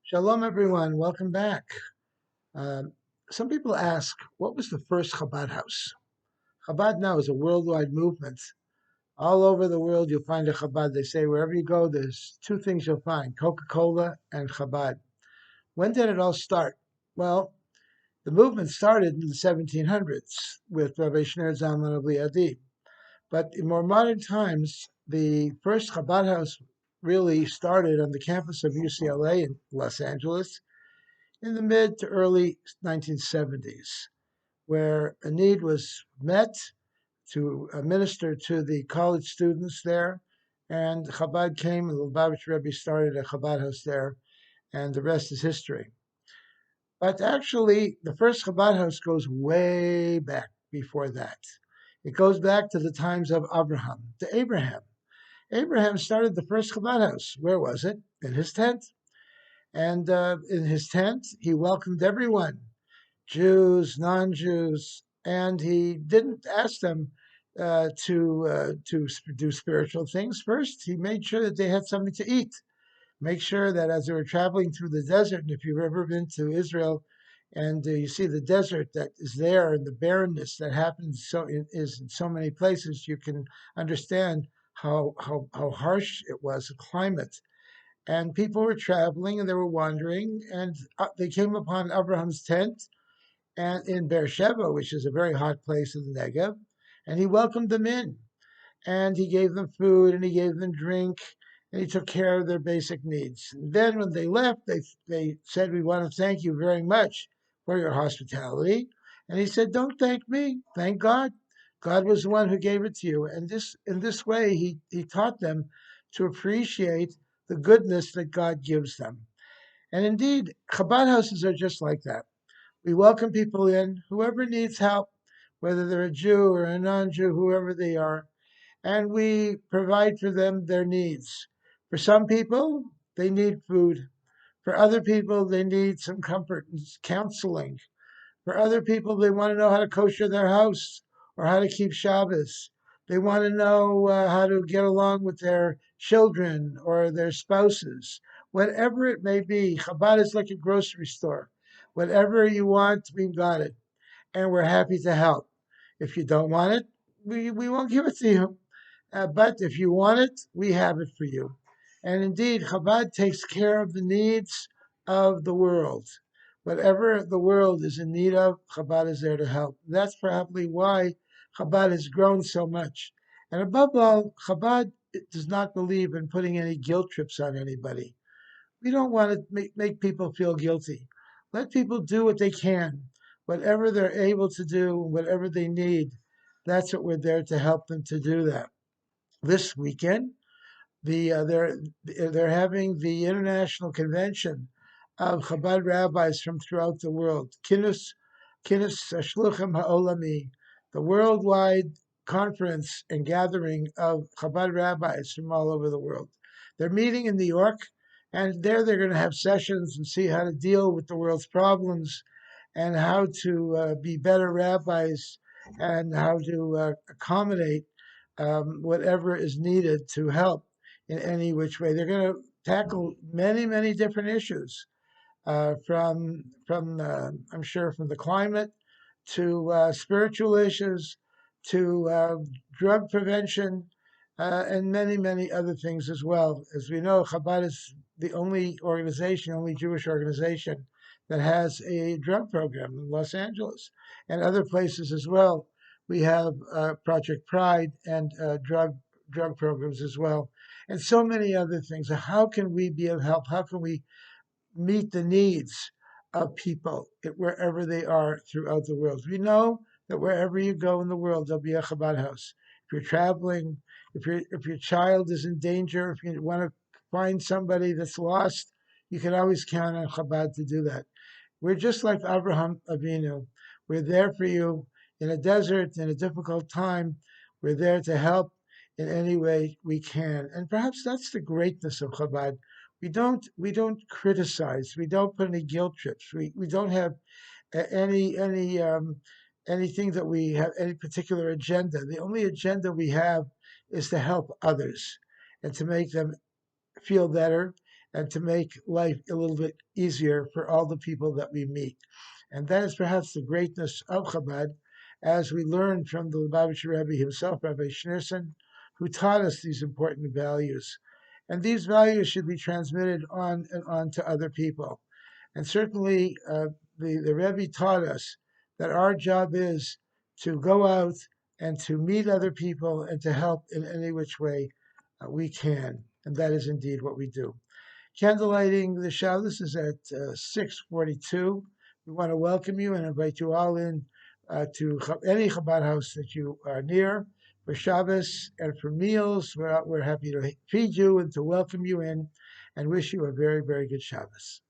Shalom, everyone. Welcome back. Um, some people ask, what was the first Chabad house? Chabad now is a worldwide movement. All over the world, you'll find a Chabad. They say wherever you go, there's two things you'll find: Coca-Cola and Chabad. When did it all start? Well, the movement started in the 1700s with Rabbi Shneur Zalman of Liadi. But in more modern times, the first Chabad house really started on the campus of UCLA in Los Angeles in the mid to early 1970s, where a need was met to minister to the college students there. And Chabad came, and the Lubavitch Rebbe started a Chabad house there, and the rest is history. But actually, the first Chabad house goes way back before that. It goes back to the times of Abraham, to Abraham. Abraham started the first Chabad house. Where was it? In his tent. And in his tent, he welcomed everyone, Jews, non-Jews, and he didn't ask them to do spiritual things. First, he made sure that they had something to eat. Make sure that as they were traveling through the desert, and if you've ever been to Israel, and you see the desert that is there and the barrenness that happens is in so many places, you can understand how harsh it was, the climate. And people were traveling and they were wandering, and they came upon Abraham's tent and in Beersheba, which is a very hot place in the Negev, and he welcomed them in, and he gave them food, and he gave them drink, and he took care of their basic needs. And then when they left, they said, "We want to thank you very much for your hospitality." And he said, "Don't thank me, thank God. God was the one who gave it to you." And in this way, he taught them to appreciate the goodness that God gives them. And indeed, Chabad houses are just like that. We welcome people in, whoever needs help, whether they're a Jew or a non-Jew, whoever they are, and we provide for them their needs. For some people, they need food. For other people, they need some comfort and counseling. For other people, they want to know how to kosher their house or how to keep Shabbos. They want to know how to get along with their children or their spouses. Whatever it may be, Chabad is like a grocery store. Whatever you want, we've got it. And we're happy to help. If you don't want it, we won't give it to you. But if you want it, we have it for you. And indeed, Chabad takes care of the needs of the world. Whatever the world is in need of, Chabad is there to help. That's probably why Chabad has grown so much. And above all, Chabad does not believe in putting any guilt trips on anybody. We don't want to make people feel guilty. Let people do what they can, whatever they're able to do, whatever they need. That's what we're there to help them to do that. This weekend, they're having the international convention of Chabad rabbis from throughout the world. Kinus Shluchim Ha'olami, the worldwide conference and gathering of Chabad rabbis from all over the world. They're meeting in New York, and there they're going to have sessions and see how to deal with the world's problems and how to be better rabbis and how to accommodate whatever is needed to help in any which way. They're going to tackle many, many different issues from I'm sure from the climate to spiritual issues to drug prevention and many, many other things as well. As we know, Chabad is the only organization, only Jewish organization that has a drug program in Los Angeles and other places as well. We have Project Pride and drug programs as well, and so many other things. How can we be of help? How can we meet the needs of people wherever they are throughout the world? We know that wherever you go in the world, there'll be a Chabad house. If you're traveling, if your child is in danger, if you want to find somebody that's lost, you can always count on Chabad to do that. We're just like Abraham Avinu. We're there for you in a desert, in a difficult time. We're there to help in any way we can. And perhaps that's the greatness of Chabad. We don't criticize. We don't put any guilt trips. We don't have any anything that we have any particular agenda. The only agenda we have is to help others and to make them feel better and to make life a little bit easier for all the people that we meet. And that is perhaps the greatness of Chabad, as we learned from the Lubavitcher Rebbe himself, Rabbi Schneerson, who taught us these important values. And these values should be transmitted on and on to other people. And certainly, the Rebbe taught us that our job is to go out and to meet other people and to help in any which way we can. And that is indeed what we do. Candlelighting the Shabbos is at 6:42. We want to welcome you and invite you all in to any Chabad house that you are near for Shabbos and for meals. We're happy to feed you and to welcome you in and wish you a very, very good Shabbos.